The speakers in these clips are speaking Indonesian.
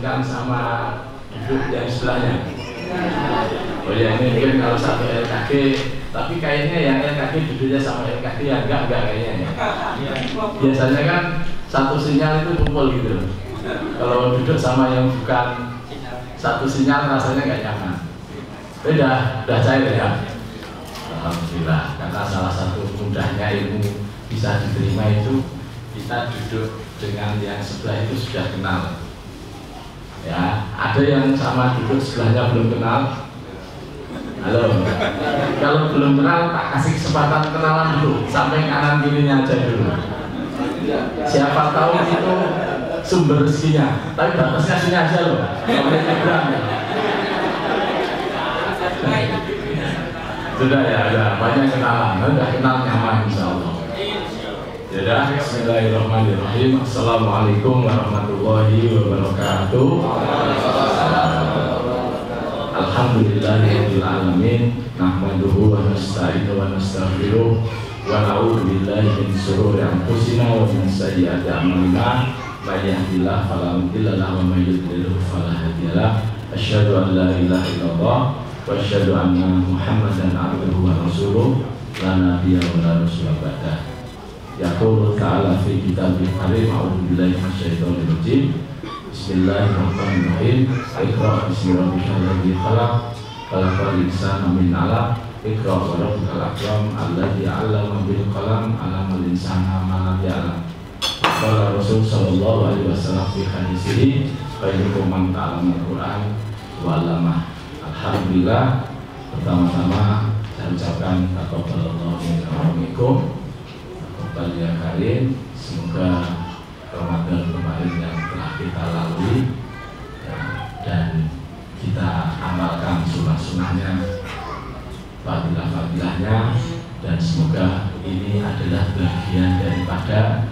dibandingkan sama duduk yang sebelahnya. Oh ya, ini mungkin kalau satu LKG, tapi kayaknya yang LKG duduknya sama LKG ya enggak kayaknya ya. Biasanya kan satu sinyal itu kumpul gitu. Kalau duduk sama yang bukan satu sinyal rasanya nggak nyaman. Udah cair ya. Alhamdulillah, karena salah satu mudahnya ilmu bisa diterima itu kita duduk dengan yang sebelah itu sudah kenal. Ya, ada yang sama duduk sebelahnya belum kenal. Halo, kalau belum kenal tak kasih kesempatan kenalan dulu, sampai kanan kirinya aja dulu. Siapa tahu itu sumber rezekinya, tapi batasnya sini aja loh. Sudah ya, ada banyak kenalan, udah kenal nyaman insyaallah. Ya, bismillahirrahmanirrahim. Assalamualaikum warahmatullahi wabarakatuh. Alhamdulillahirabbil alamin. Nahmaduhu wa nasta'inu wa nastaghfiruh wa na'udzu billahi min shururi anfusina wa min sayyiati a'malina. May yahdihillahu fala mudilla lahu wa may yudlil fala hadiya lahu. Asyhadu an la ilaha illallah wa asyhadu anna Muhammadan abduhu wa rasuluh. La nabiyya wa la rasula ba'dah. Yaqulu ta'ala fi kitabil karim. A'udzu billahi minasyaitonir rajim. Bismillahirrahmanirrahim. Iqra bismi rabbikal ladzi khalaq, khalaqal insana min 'alaq. Iqra wa rabbukal akram alladzi 'allama bil qalam, 'allamal insana ma lam ya'lam. Qala Rasul sallallahu alaihi wasallam fi hadisihi, khairukum man ta'allama al-Qur'an wa 'allamah. Alhamdulillah, pertama-tama saya ucapkan taqabbalallahu minna wa minkum. Ya Karim, semoga Ramadan kemarin yang telah kita lalui ya, dan kita amalkan sunnah-sunnahnya, fadilah-fadilahnya, dan semoga ini adalah bagian daripada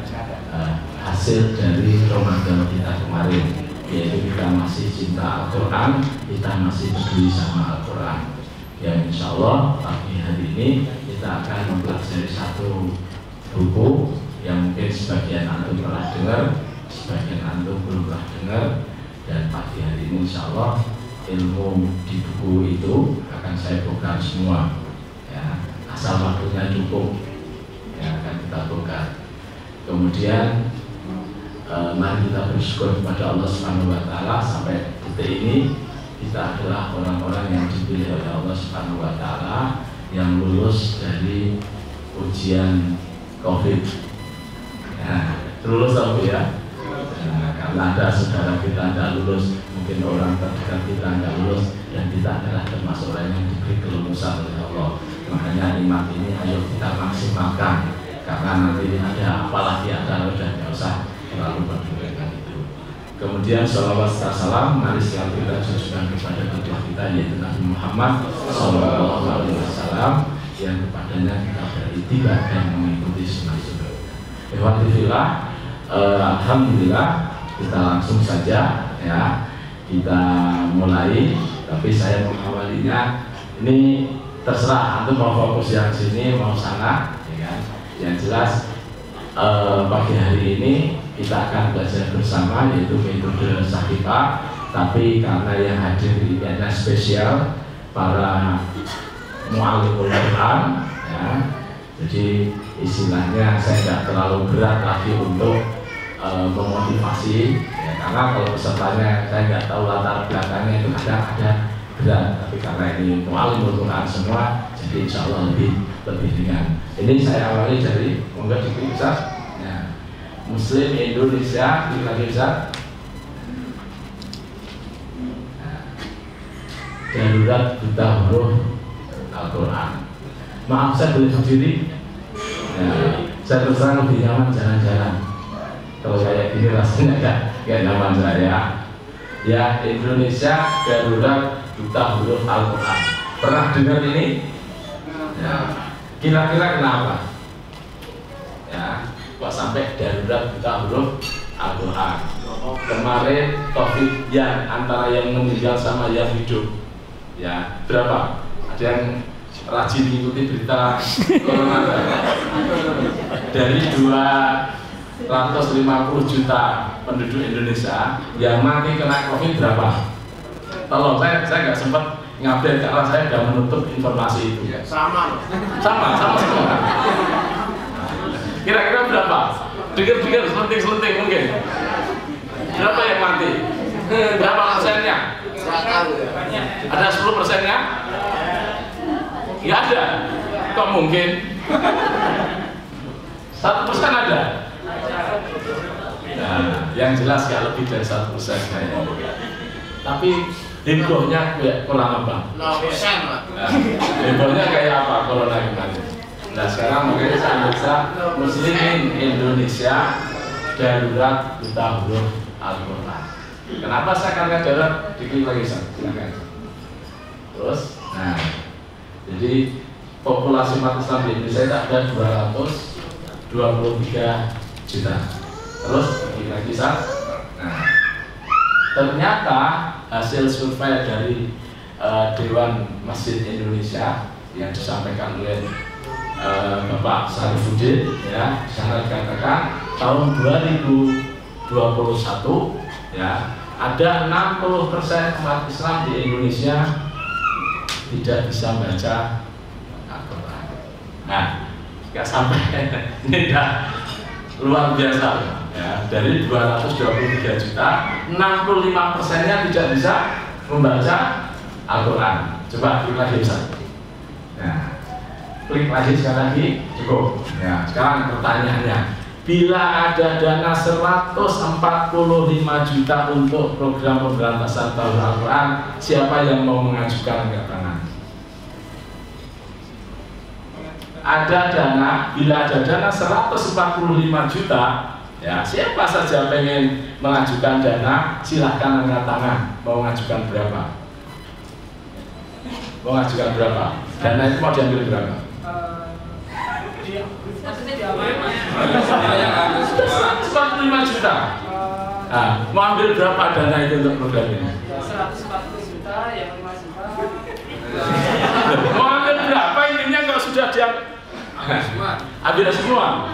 hasil dari Ramadan kita kemarin, yaitu kita masih cinta Al-Quran, kita masih peduli sama Al-Quran. Ya, insya Allah pagi hari ini kita akan mempelajari satu buku yang mungkin sebagian antum pernah dengar, sebagian antum belum pernah dengar, dan pagi hari ini insya Allah ilmu di buku itu akan saya bongkar semua ya, asal waktunya cukup ya, akan kita bongkar. Kemudian mari kita bersyukur kepada Allah Subhanahu wa Ta'ala, sampai detik ini kita adalah orang-orang yang dipilih oleh Allah Subhanahu wa Ta'ala yang lulus dari ujian COVID. Ya, lulus tahu ya. Nah, karena ada saudara kita tidak lulus, mungkin orang terdekat kita tidak lulus, dan kita adalah termasuk orang yang diberi kelulusan oleh Allah. Makanya iman ini ayo kita maksimalkan, karena nanti ada apalagi ada udah nggak usah terlalu berpikirkan itu. Kemudian sholawat serta salam mari selalu kita tujukan kepada kedua kita, yaitu Nabi Muhammad Sallallahu Alaihi Wasallam, yang kepadanya kita beriktikad dan mengikuti sunnah-sunnah. Alhamdulillah, alhamdulillah, kita langsung saja ya, kita mulai. Tapi saya mengawalinya ini terserah antum mau fokus yang sini mau sana, ya kan? Yang jelas pagi hari ini kita akan belajar bersama, yaitu metode Sahifah. Tapi karena yang hadir ini ada spesial para mu'allimul Quran ya, jadi istilahnya saya tidak terlalu berat lagi untuk memotivasi ya, karena kalau pesertanya saya nggak tahu latar belakangnya itu ada berat, tapi karena ini mu'allimul Quran semua, jadi insya Allah lebih ringan. Ini saya awali dari monggo dikisah ya, Muslim Indonesia lagi bisa darurat buta huruf Al-Quran. Maaf saya boleh berdiri ya, saya terus terang lebih nyaman jalan-jalan. Kalau kayak gini rasanya gak nyaman saya. Ya, Indonesia darurat buta huruf Al-Quran. Pernah dengar ini? Ya, kira-kira kenapa? Ya, kok sampai darurat buta huruf Al-Quran? Kemarin topik yang antara yang meninggal sama yang hidup. Ya, berapa? Ada yang rajin mengikuti berita corona dari 150 juta penduduk Indonesia yang mati kena COVID berapa? Tolong, saya nggak sempat ngupdate karena saya sudah menutup informasi itu. Sama semua. Kira-kira berapa? Dengar selenting mungkin. Berapa yang mati? Berapa persennya? Ada 10%-nya? Nggak ada. Kok mungkin? 1% ada. Nah, yang jelas nggak lebih dari 1% kayaknya. Tapi hebohnya kurang apa? 0% lah. Nah, hebohnya kayak apa corona kemarin? Nah sekarang makanya saya baca Muslimin Indonesia darurat buta huruf Al-Quran. Kenapa saya katakan darurat? Diklik lagi silakan. Terus, nah, jadi populasi umat Islam di Indonesia itu ada 223 juta. Terus diklik lagi Nah, ternyata hasil survei dari Dewan Masjid Indonesia yang disampaikan oleh Bapak Syarifuddin, ya, sangat dikatakan tahun 2021 ya ada 60% umat Islam di Indonesia tidak bisa baca Al-Quran. Nah, nggak sampai ini udah luar biasa ya, dari 223 juta 65%-nya tidak bisa membaca Al-Quran. Coba klik lagi bisa. Nah, klik lagi sekali lagi cukup. Ya, sekarang pertanyaannya, bila ada dana 145 juta untuk program pemberantasan tauhid Al-Quran, siapa yang mau mengajukan angkat tangan? Ada dana, bila ada dana 145 juta, ya siapa saja pengen mengajukan dana, silahkan angkat tangan. Mau mengajukan berapa? Mau mengajukan berapa? Dana itu mau diambil berapa? 145 juta. Nah, mau ambil berapa dana itu untuk program ini? 140 juta, yang 5 juta. Mau ambil berapa intinya kalau sudah diambil? Ambil semua.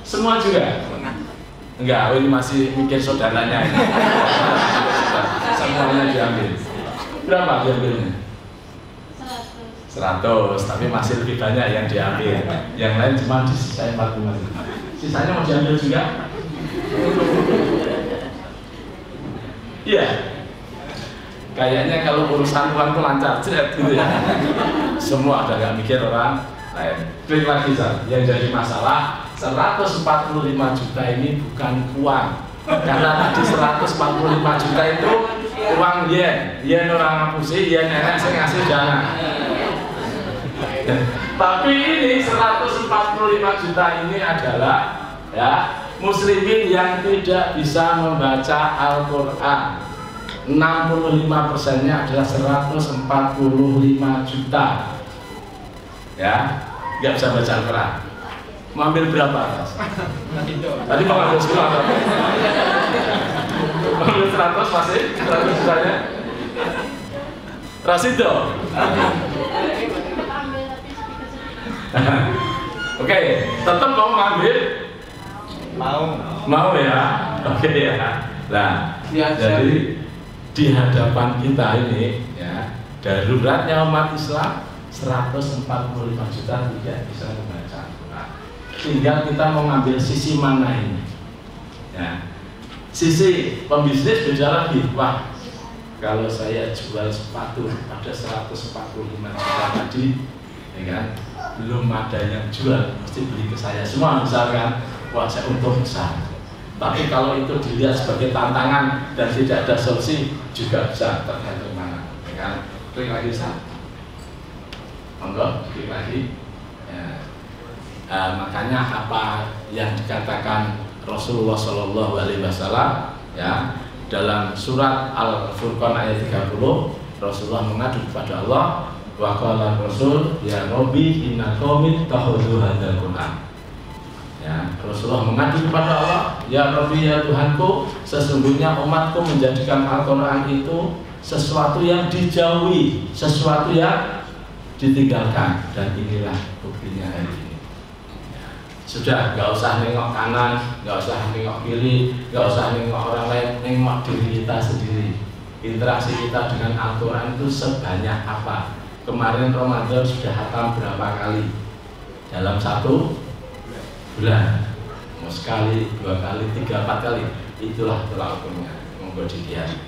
Semua juga? Enggak, ini masih mikir saudaranya. Semuanya diambil. Berapa diambilnya? 100, tapi masih lebih banyak yang diambil. Yang lain cuma disisain 45. Sisanya mau diambil juga? Iya. Kayaknya kalau urusan uang itu lancar, gitu ya. Semua ada nggak mikir orang lain. Klik lagi, yang jadi masalah 145 juta ini bukan uang. Karena tadi 145 juta itu uang yen orang ngapusi, yen nenek saya ngasih dana. Tapi ini 145 juta ini adalah ya muslimin yang tidak bisa membaca Al-Quran. 65%-nya adalah 145 juta. Ya, nggak bisa baca Al-Quran. Mau ambil berapa? Tadi mau ambil 10 atau? Mau ambil 100 masih? 100 jutanya? Rasido? Oke, tetap mau ngambil? Mau ya? Oke ya. Nah, jadi di hadapan kita ini ya, daruratnya umat Islam 145 juta tidak bisa membaca Al-Quran. Tinggal kita mau ngambil sisi mana ini ya. Sisi pembisnis beda lagi. Wah, kalau saya jual sepatu ada 145 juta tadi ya kan, belum ada yang jual, mesti beli ke saya semua misalkan. Wah, saya untung besar. Tapi kalau itu dilihat sebagai tantangan dan tidak ada solusi, juga bisa tergantung mana, ya kan? Klik lagi sah, monggo klik lagi. Ya. Makanya apa yang dikatakan Rasulullah Shallallahu Alaihi Wasallam, ya, dalam surat Al-Furqan ayat 30, Rasulullah mengadu kepada Allah, wa qala Rasul, ya Rabbi inna qaumi takhudhu hadzal Qur'an. Ya, Rasulullah mengadu kepada Allah, ya Rabbi, ya Tuhanku, sesungguhnya umatku menjadikan Al-Quran itu sesuatu yang dijauhi, sesuatu yang ditinggalkan, dan inilah buktinya hari ini. Sudah, nggak usah nengok kanan, nggak usah nengok kiri, nggak usah nengok orang lain, nengok diri kita sendiri. Interaksi kita dengan Al-Quran itu sebanyak apa? Kemarin Ramadan sudah hatam berapa kali? Dalam 1 bulan, mau sekali, 2 kali, 3, 4 kali. Itulah tolak ukurnya. Monggo dilihat.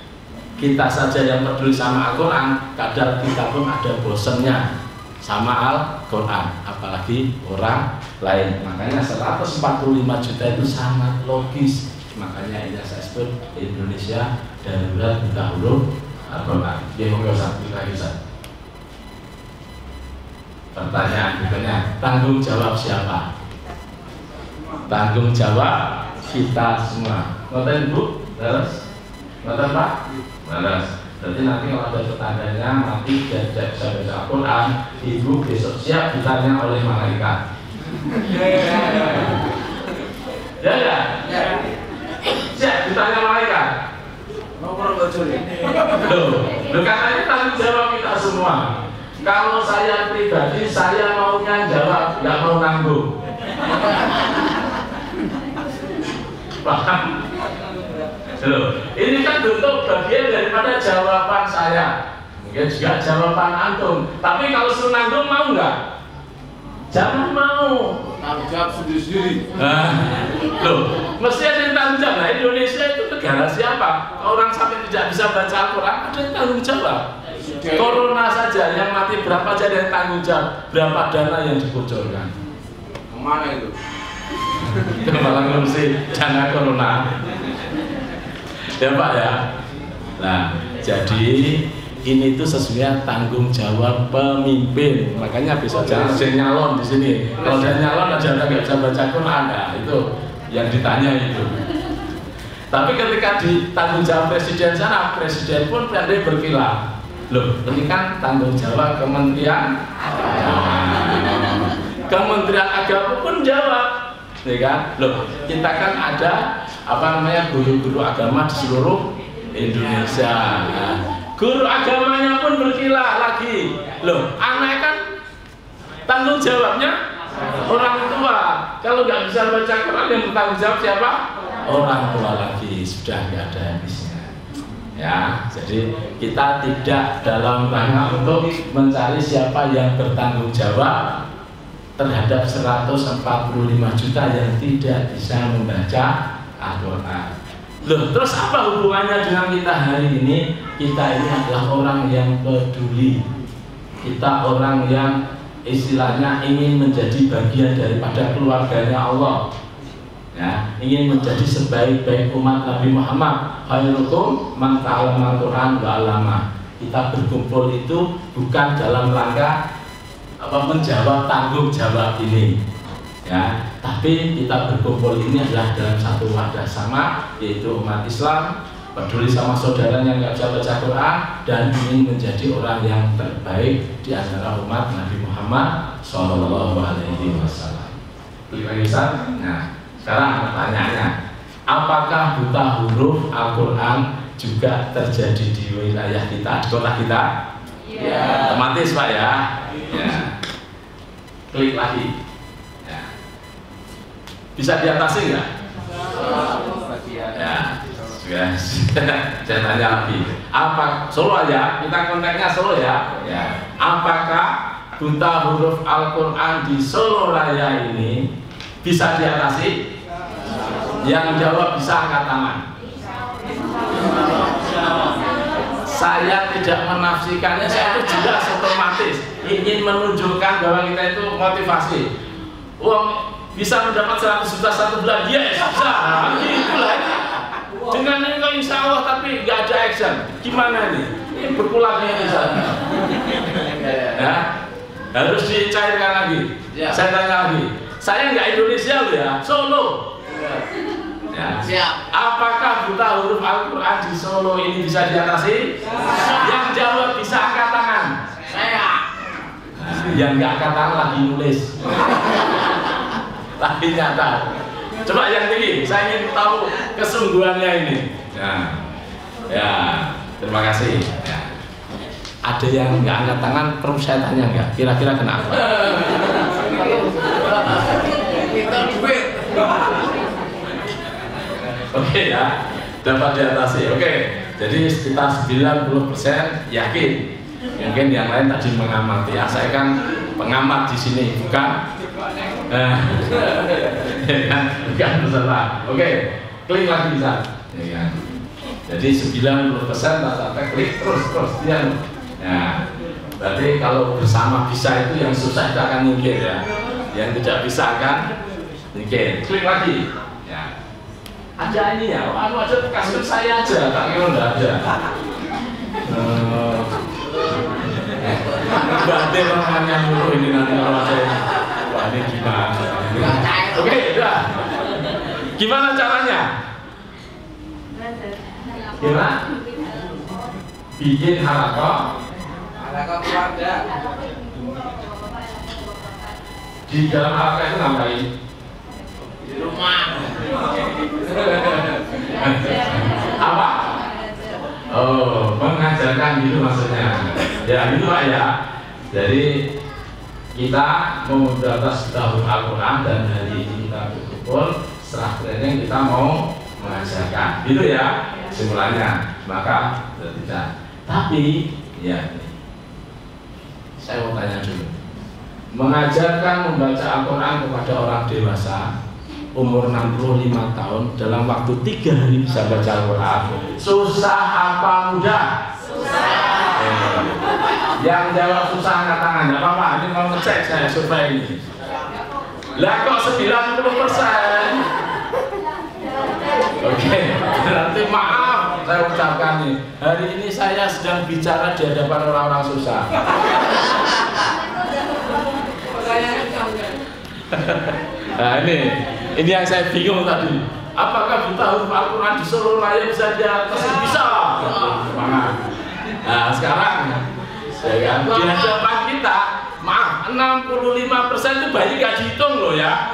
Kita saja yang peduli sama Al-Quran, kadang kita pun ada bosennya sama Al-Quran, apalagi orang lain. Makanya 145 juta itu sangat logis. Makanya ini saya sebut Indonesia darurat buta huruf Al-Quran. Dia mau satu lagi Ustaz. Pertanyaan berikutnya, tanggung jawab siapa? Tanggung jawab kita semua. Ngoten Bu? Terus? Ngoten Pak? Terus? Berarti nanti kalau ada tetangganya mati dan tidak bisa baca Al-Quran, ibu besok siap ditanya oleh malaikat. Ya ya? Siap ditanya malaikat. Loh katanya tanggung jawab kita semua. Kalau saya pribadi, saya maunya jawab, nggak mau nanggung. Paham? Loh, ini kan bentuk bagian daripada jawaban saya. Mungkin juga jawaban antum. Tapi kalau suruh nanggung mau nggak? Jangan mau. Tanggung jawab sendiri-sendiri. Loh, mesti ada yang tanggung jawab. Nah, Indonesia itu negara siapa? Orang sampai tidak bisa baca Al-Quran, ada yang tanggung jawab. Corona saja yang mati berapa aja yang tanggung jawab, berapa dana yang dikucurkan. Kemana itu? Malah ngurusi dana corona. Ya Pak ya. Nah, jadi ini tuh sesungguhnya tanggung jawab pemimpin. Makanya bisa jangan nyalon di sini. Kalau ada nyalon aja nggak bisa baca Quran, nah, itu yang ditanya itu. Tapi ketika di tanggung jawab presiden sana, presiden pun pandai berkilah. Loh, ini kan tanggung jawab Kementerian Agama. Kementerian Agama pun jawab, ya kan? Loh, kita kan ada guru-guru agama di seluruh Indonesia. Nah, guru agamanya pun berkilah lagi. Loh, anak kan tanggung jawabnya orang tua. Kalau nggak bisa baca Quran, yang bertanggung jawab siapa? Orang tua lagi. Sudah nggak ada habisnya. Ya, jadi kita tidak dalam rangka untuk mencari siapa yang bertanggung jawab terhadap 145 juta yang tidak bisa membaca Al-Quran. Loh, terus apa hubungannya dengan kita hari ini? Kita ini adalah orang yang peduli. Kita orang yang istilahnya ingin menjadi bagian daripada keluarganya Allah. Ya, ingin menjadi sebaik-baik umat Nabi Muhammad. Khairukum man ta'allama al-Quran wa 'allama. Kita berkumpul itu bukan dalam rangka menjawab tanggung jawab ini, ya, tapi kita berkumpul ini adalah dalam satu wadah sama, yaitu umat Islam, peduli sama saudaranya yang nggak bisa baca Quran, dan ingin menjadi orang yang terbaik di antara umat Nabi Muhammad SAW. Nah, sekarang pertanyaannya, apakah buta huruf Al-Quran juga terjadi di wilayah kita, di kota kita? Ya. Otomatis Pak ya. Ya. Klik lagi. Ya. Bisa diatasi nggak? Ya. Sudah. Saya tanya lagi. Apa Solo aja? Kita konteksnya Solo ya. Ya. Apakah buta huruf Al-Quran di Solo Raya ini bisa diatasi? Yang jawab bisa angkat tangan. Saya tidak menafsirkannya, saya itu jelas otomatis ingin menunjukkan bahwa kita itu motivasi. Uang bisa mendapat 100 juta satu bulan, yes, bisa. Nah, itulah dengan ini kok insya Allah, tapi nggak ada action. Gimana ini? Ini berkulangnya di sana. Ya, harus dicairkan lagi. Saya tanya lagi. Saya nggak Indonesia loh ya, Solo. Ya. Siap. Apakah buta huruf Al-Quran di Solo ini bisa diatasi? Yang jawab bisa angkat tangan. Saya. Yang nggak angkat tangan lagi nulis. Lagi nyata. Coba yang tinggi. Saya ingin tahu kesungguhannya ini. Ya. Ya. Terima kasih. Ya. Ada yang nggak angkat tangan, perlu saya tanya nggak? Kira-kira kenapa? Kita duit. Oke ya, dapat diatasi. Oke, jadi sekitar 90% yakin. Mungkin yang lain tadi mengamati. Ya, saya kan pengamat di sini, bukan bukan peserta. Oke, klik lagi bisa. Ya, kan? Jadi 90% rata-rata klik terus dia. Nah, berarti kalau bersama bisa itu yang susah kita akan nyingkir ya. Yang tidak bisa akan nyingkir. Klik lagi. Ya. Ada ini ya, ada kasih saya aja, tak kira enggak ada. Berarti orangnya dulu ini nanti kalau saya. Wah, ini gimana? Oke, udah. Gimana caranya? Gimana? Bikin halakoh keluarga. Di dalam halakoh itu ngapain? Di rumah. Apa? Oh, mengajarkan gitu maksudnya. Ya itu Pak ya. Jadi kita mau beratas tahun Al-Quran dan hari ini kita berkumpul setelah training kita mau mengajarkan. Gitu ya simpulannya. Maka tidak. Tapi ya saya mau tanya dulu. Mengajarkan membaca Al-Quran kepada orang dewasa umur 65 tahun dalam waktu 3 hari bisa baca Al-Quran, susah apa mudah? Susah. Yang jawab susah angkat tangan, tidak apa-apa, ini mau ngecek saya survei ini. Lah kok 90%? Oke, berarti maaf saya ucapkan nih, hari ini saya sedang bicara di hadapan orang-orang susah. Nah ini yang saya bingung tadi. Apakah buta huruf Al-Quran di seluruh layar bisa diatasi? Bisa. Nah sekarang di hadapan kita, maaf, 65% itu bayi gak dihitung loh ya.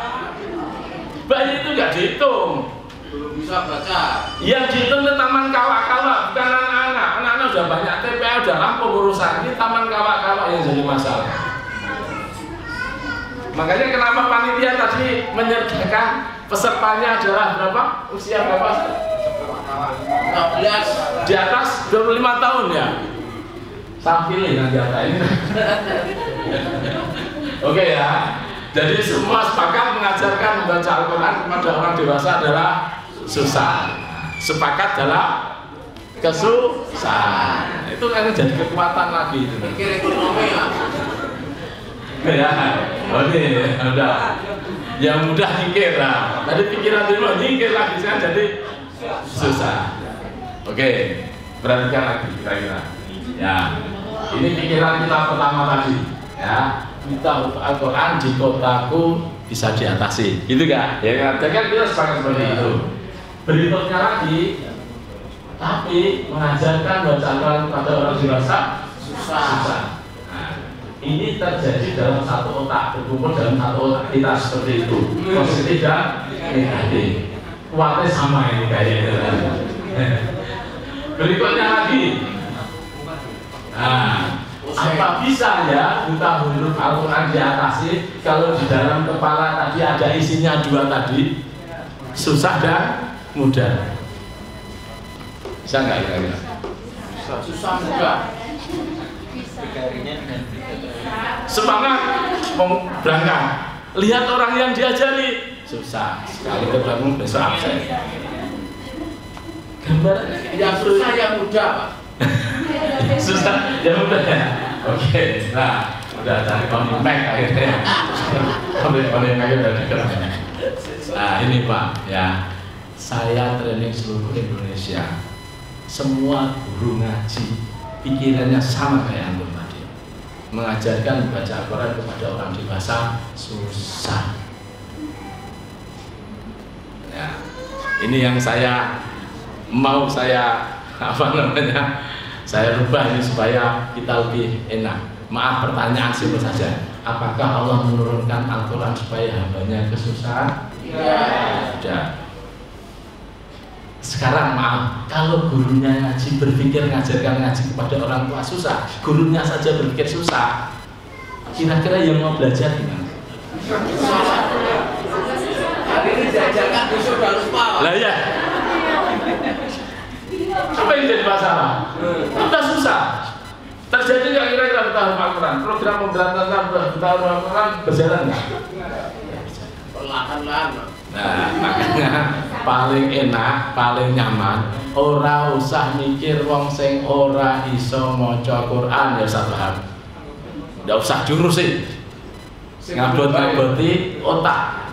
Bayi itu gak dihitung. Belum bisa baca. Yang dihitung itu taman kawak-kawak, bukan anak-anak. Anak-anak sudah banyak TPA, udah rampung urusan. Ini taman kawak-kawak yang jadi masalah. Makanya kenapa panitia tadi menyertakan pesertanya adalah berapa? Usia berapa? 14. Di atas 25 tahun ya? Saya pilih yang di atas ini. Oke ya. Jadi semua sepakat mengajarkan membaca Al-Quran kepada orang dewasa adalah susah. Sepakat adalah kesusahan. Itu kan jadi kekuatan lagi. Pikir ekonomi ya. Ya, oke, udah. Yang mudah nyingkir lah. Tadi pikiran dulu nyingkir lagi kan jadi susah. Oke, perhatikan lagi kira-kira. Ya, ini pikiran kita pertama tadi. Ya, kita Al-Quran di kotaku bisa diatasi. Gitu kan? Ya kan? Jadi kan kita sepakat seperti itu. Berikutnya lagi, tapi mengajarkan baca Al-Quran kepada orang dewasa susah. Ini terjadi dalam satu otak, berkumpul dalam satu otak kita seperti itu, positif dan negatif. Kuatnya sama ini kayaknya. Berikutnya lagi, nah, apa bisa ya buta huruf Al-Quran diatasi kalau di dalam kepala tadi ada isinya dua tadi, susah dan mudah? Bisa nggak kira-kira? Susah mudah. Semangat mau berangkat, lihat orang yang diajari susah sekali ketemu besok absen. Gambar yang susah yang mudah Pak. Susah yang mudah ya. Oke, nah udah cari kontak akhirnya. Kontak akhirnya udah. Nah ini Pak ya, saya training seluruh Indonesia, semua guru ngaji pikirannya sama kayak antum tadi. Mengajarkan membaca Al-Quran kepada orang dewasa susah. Ya, ini yang saya mau saya saya rubah ini supaya kita lebih enak. Maaf, pertanyaan simpel saja. Apakah Allah menurunkan Al-Quran supaya hambanya kesusahan? Tidak. Tidak. Sekarang maaf, kalau gurunya ngaji berpikir ngajarkan ngaji kepada orang tua susah, gurunya saja berpikir susah, kira-kira yang mau belajar gimana? Hari ini diajarkan besok harus paham. Lah ya, apa yang jadi masalah? Sudah susah. Terjadi nggak kira-kira tahun Al-Quran? Program pemberantasan tahun Al-Quran berjalan nggak? Perlahan-lahan. Nah, makanya paling enak, paling nyaman, ora usah mikir wong sing ora iso maca Quran ya usah paham. Nggak usah diurusin. Ngabot-ngaboti otak.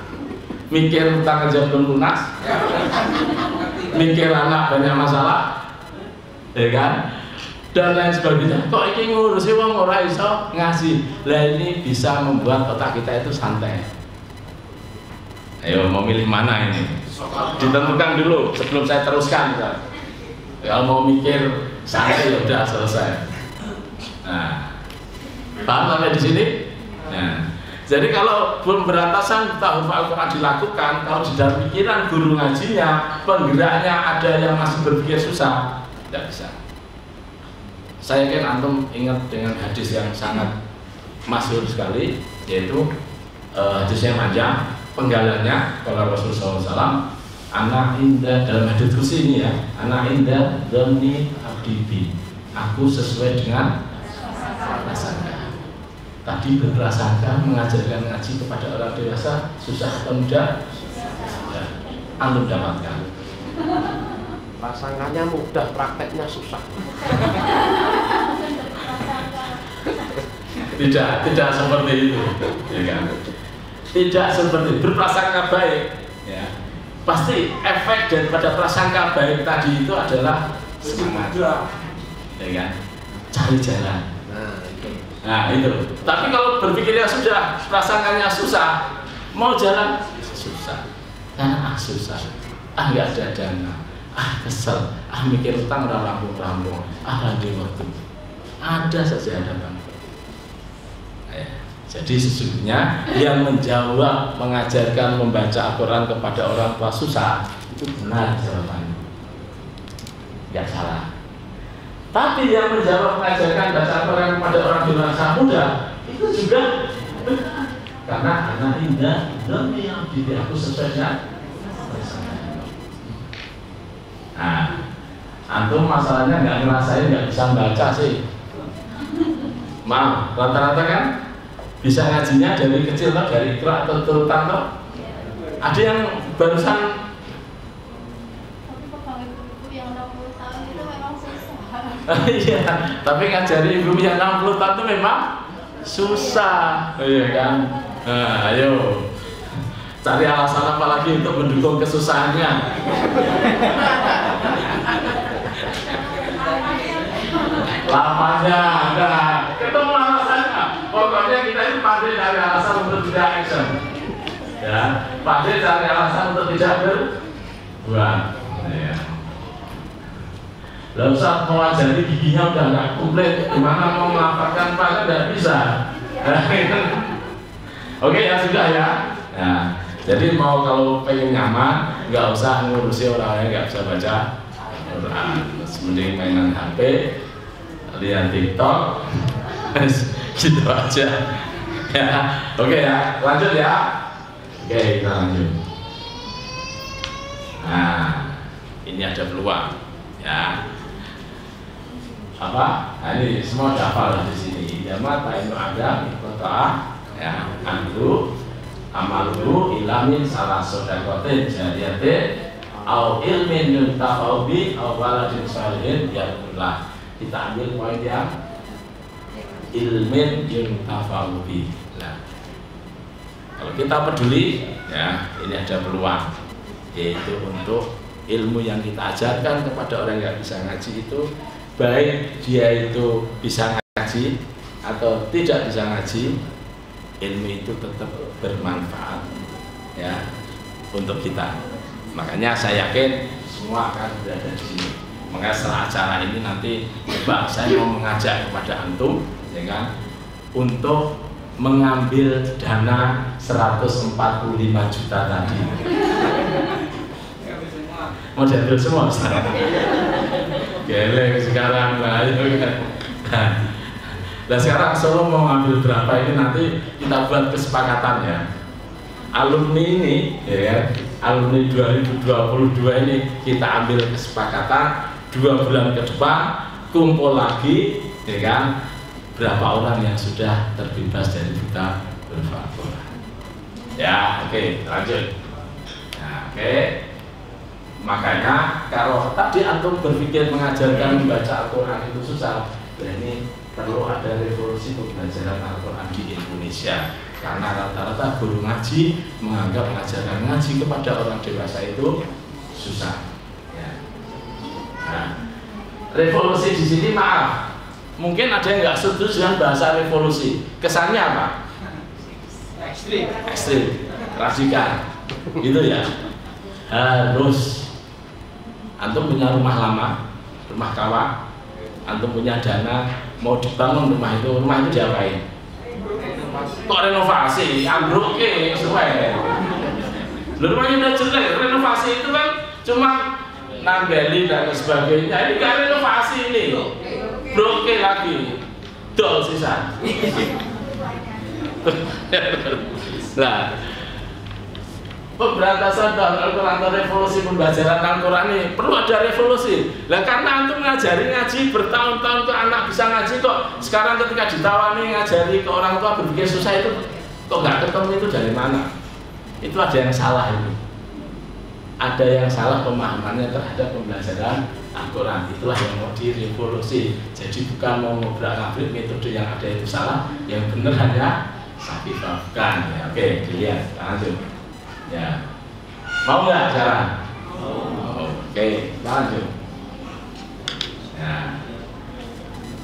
Mikir utang aja belum lunas. Mikir anak banyak masalah. Ya kan? Dan lain sebagainya. Kok ini ngurusi wong ora iso ngasih. Lah ini bisa membuat otak kita itu santai. Ayo mau milih mana ini? Ditentukan dulu sebelum saya teruskan. Kalau mau mikir santai ya udah selesai. Nah, paham sampai di sini? Nah, jadi kalau pemberantasan tahun Al-Quran dilakukan, kalau di dalam pikiran guru ngajinya, penggeraknya ada yang masih berpikir susah, tidak bisa. Saya yakin antum ingat dengan hadis yang sangat masyhur sekali, yaitu hadis yang panjang. Penggalannya kalau Rasulullah SAW, anak indah dalam hadits kursi ini ya, anak indah doni abdibi, aku sesuai dengan prasangka. Tadi berprasangka mengajarkan ngaji kepada orang dewasa susah atau mudah? Ya, antum dapatkan. Prasangkanya mudah, prakteknya susah. Tidak seperti itu, ya kan? Tidak seperti berprasangka baik, ya. Pasti efek daripada prasangka baik tadi itu adalah semangat, ya kan? Cari jalan. Nah itu. Tapi kalau berpikirnya sudah prasangkanya susah, mau jalan susah, karena susah, nggak ada dana, kesel, mikir utang udah rampung-rampung, lagi waktu, ada saja ada bang. Jadi sesungguhnya yang menjawab, mengajarkan membaca Al-Quran kepada orang tua susah itu benar jawabannya, nggak salah. Tapi yang menjawab mengajarkan baca Al-Quran kepada orang dewasa muda itu juga benar, karena anak indah demi yang diri aku sesuai dengan. Nah, antum masalahnya nggak ngerasain, nggak bisa baca sih. Maaf, rata-rata kan bisa ngajinya dari kecil atau dari Iqra atau turutan toh? Ada yang barusan. Tapi pegawai ibu yang 60 tahun itu memang susah. Iya, tapi ngajari ibu yang 60 tahun itu memang susah, iya kan? Nah, ayo cari alasan apa lagi untuk mendukung kesusahannya? Lapanya ada, ketemu alasannya. Pokoknya kita ini pandai dari alasan untuk tidak action, ya, pandai dari alasan untuk tidak berbuat. Ya. Lalu saat mengajari giginya udah nggak komplit, gimana mau melafalkan apa nggak bisa. Oke ya sudah ya. Nah, jadi mau kalau pengen nyaman, nggak usah ngurusi orang yang nggak bisa baca Quran, mending mainan HP, lihat TikTok. Gitu aja ya. Oke ya, lanjut ya. Oke, kita lanjut. Nah, ini ada peluang ya. Apa? Nah, ini semua hafal di sini. Ya mata itu ada kota ya, andu amalu ilamin salah sodakotin jadiate au ilmin yuntafaubi au waladin salihin yaqullah. Kita ambil poin yang ilmin yuntafaubi. Nah, kalau kita peduli ya, ini ada peluang, yaitu untuk ilmu yang kita ajarkan kepada orang yang bisa ngaji itu, baik dia itu bisa ngaji atau tidak bisa ngaji, ilmu itu tetap bermanfaat ya untuk kita. Makanya saya yakin semua akan berada di sini. Makanya setelah acara ini nanti coba saya mau mengajak kepada antum, ya kan, untuk mengambil dana 145 juta tadi. modern semua sekarang. Geleng sekarang lah. Nah sekarang Solo mau ngambil berapa ini nanti kita buat kesepakatan ya. Alumni ini ya, alumni 2022 ini kita ambil kesepakatan 2 bulan ke depan kumpul lagi, ya kan? Berapa orang yang sudah terbebas dari buta huruf Al-Quran? Ya, oke, lanjut. Nah, oke. Makanya kalau tadi antum berpikir mengajarkan membaca Al-Quran itu susah, ini perlu ada revolusi pembelajaran Al-Quran di Indonesia. Karena rata-rata guru ngaji menganggap mengajarkan ngaji kepada orang dewasa itu susah. Ya. Nah, revolusi di sini maaf, mungkin ada yang nggak setuju dengan bahasa revolusi. Kesannya apa? Ekstrim, radikal, gitu ya. Harus antum punya rumah lama, rumah kawah, antum punya dana mau dibangun rumah itu diapain? Kok renovasi, ambruk ke sesuai. Rumahnya udah jelek, renovasi itu kan cuma nambeli dan sebagainya. Ini kan renovasi ini, broke lagi, dol sisa. Nah, pemberantasan Al-Quran atau revolusi pembelajaran Al-Quran ini perlu ada revolusi. Nah karena antum ngajari ngaji bertahun-tahun ke anak bisa ngaji kok sekarang ketika ditawani ngajari ke orang tua berpikir susah itu kok nggak ketemu itu dari mana? Itu ada yang salah itu. Ada yang salah pemahamannya terhadap pembelajaran Al-Quran. Itulah yang mau direvolusi. Jadi bukan mau ngobrak-ngabrik metode yang ada itu salah, yang benar hanya sakifahkan. Ya, oke, dilihat lanjut. Ya, mau nggak sekarang? Oke, lanjut. Ya,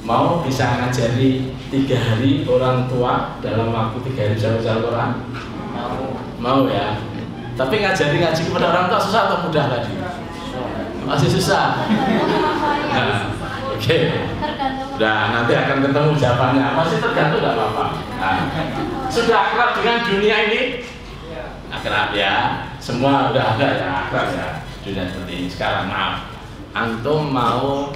mau bisa ngajari 3 hari orang tua dalam waktu 3 hari bisa baca Al-Quran? Mau ya. Tapi ngajari ngaji kepada orang tua susah atau mudah tadi? Masih susah. Nah, oke. Nah, nanti akan ketemu jawabannya. Masih tergantung nggak apa-apa. Nah, sudah akrab dengan dunia ini? Akrab ya, semua udah ada ya, akrab ya dunia seperti ini. Sekarang maaf, antum mau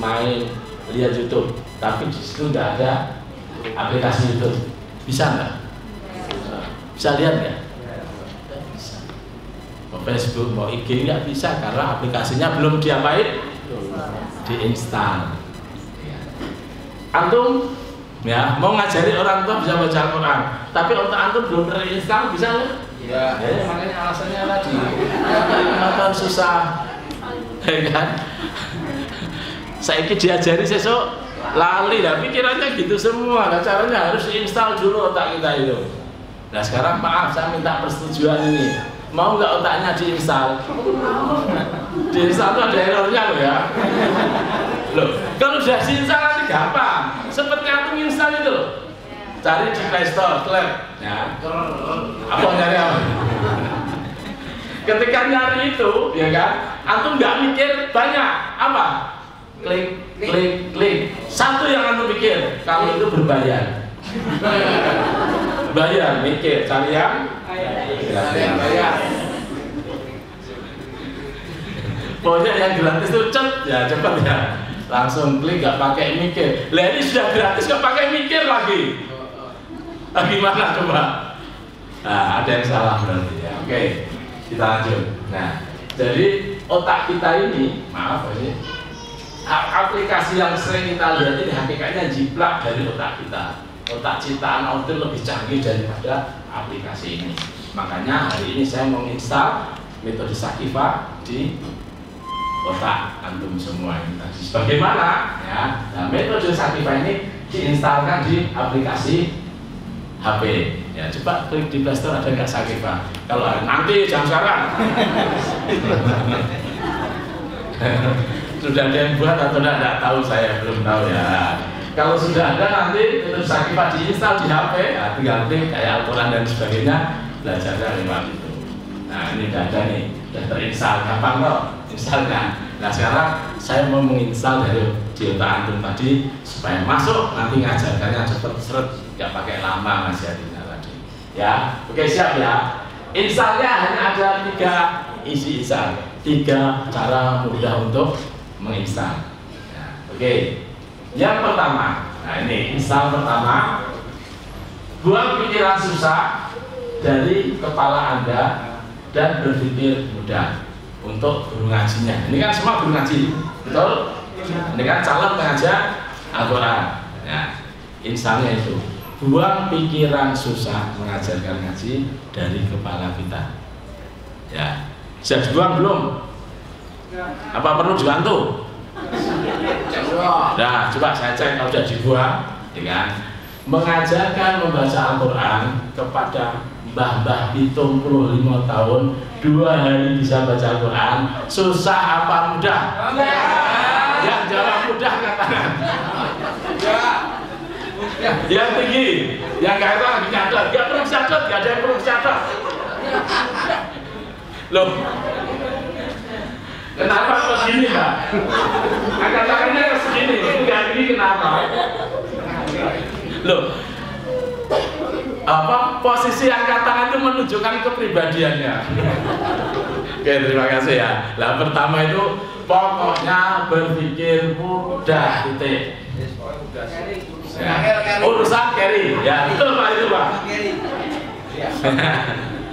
main lihat YouTube, tapi di situ nggak ada aplikasi YouTube, bisa nggak? Bisa lihat nggak? Bisa. Mau Facebook, mau IG nggak bisa karena aplikasinya belum diapain, diinstal. Antum ya mau ngajari orang tua bisa baca Al-Quran, tapi otak antum belum terinstall, bisa nggak? Ya, makanya alasannya tadi nonton susah, ya kan? Saya diajari sesuk lali, lah pikirannya gitu semua. Nah, caranya harus diinstal dulu otak kita itu. Nah sekarang maaf, saya minta persetujuan ini. Mau nggak otaknya diinstal? Diinstal itu ada errornya loh ya. Loh, kalau sudah diinstal nanti gampang. Seperti aku install itu loh. Cari di Play Store, klik. Ya. Apa nyari apa? Ketika nyari itu, ya kan, antum nggak mikir banyak. Apa? Klik, klik, klik. Satu yang antum pikir, kalau itu berbayar. Bayar, mikir, cari yang bayar. Pokoknya yang gratis itu ya cepat ya. Langsung klik, nggak pakai mikir. Lah ini sudah gratis, nggak pakai mikir lagi. Gimana coba? Nah, ada yang salah berarti ya. Oke, kita lanjut. Nah, jadi otak kita ini, maaf ini, aplikasi yang sering kita lihat ini hakikatnya jiplak dari otak kita. Otak ciptaan order lebih canggih daripada aplikasi ini. Makanya hari ini saya menginstal metode Sakifah di otak antum semua ini tadi. Bagaimana? Ya, nah, metode Sakifah ini diinstalkan di aplikasi HP. Ya, coba klik di Play Store, ada nggak Sakifah? Kalau nanti jangan sekarang. Sudah ada yang buat atau tidak tahu, saya belum tahu ya. Kalau sudah ada nanti metode Sakifah diinstal di HP, ya, tinggal klik kayak Al-Quran dan sebagainya, belajarnya lewat itu. Nah ini udah ada nih, udah terinstall, gampang kok instalnya. Nah sekarang saya mau menginstal dari di otak antum tadi supaya masuk, nanti ngajarkannya cepet seret, nggak pakai lama nasihatnya tadi. Ya, oke siap ya. Installnya hanya ada 3 isi install. 3 cara mudah untuk menginstal. Ya, oke. Yang pertama, nah ini install pertama, buang pikiran susah dari kepala Anda dan berpikir mudah untuk guru ngajinya. Ini kan semua guru ngaji, betul? Ini kan calon pengajar Al-Quran. Ya, installnya itu buang pikiran susah mengajarkan ngaji dari kepala kita. Ya, sudah dibuang belum? Apa perlu dibantu? Nah, coba saya cek kalau sudah dibuang, ya kan? Mengajarkan membaca Al-Quran kepada mbah-mbah 75 tahun 2 hari bisa baca Al-Quran, susah apa mudah? Yang jawab mudah katakan. Yang tinggi, yang nggak itu lagi catat, nggak perlu catat, nggak ada yang perlu catat. Loh, kenapa kok segini Pak? Angkat tangannya ke segini, nggak gini kenapa? Loh, apa posisi angkat tangan itu menunjukkan kepribadiannya? Oke, terima kasih ya. Nah, pertama itu pokoknya berpikir mudah, titik. Ya. Urusan carry, ya betul Pak itu Pak.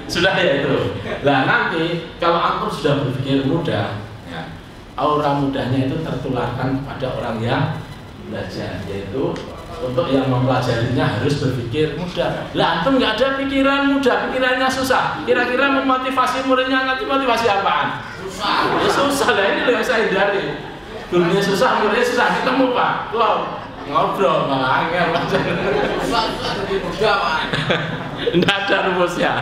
Sudah ya itu. Nah nanti kalau antum sudah berpikir mudah, ya, aura mudahnya itu tertularkan kepada orang yang belajar, yaitu untuk yang mempelajarinya harus berpikir mudah. Lah antum nggak ada pikiran mudah, pikirannya susah. Kira-kira memotivasi muridnya nanti motivasi apaan? Susah. Ya, susah lah, ini yang saya hindari. Gurunya susah, muridnya susah, ketemu Pak. Loh, ngobrol malah angel susah jadi mudah Pak. Nggak ada rumusnya.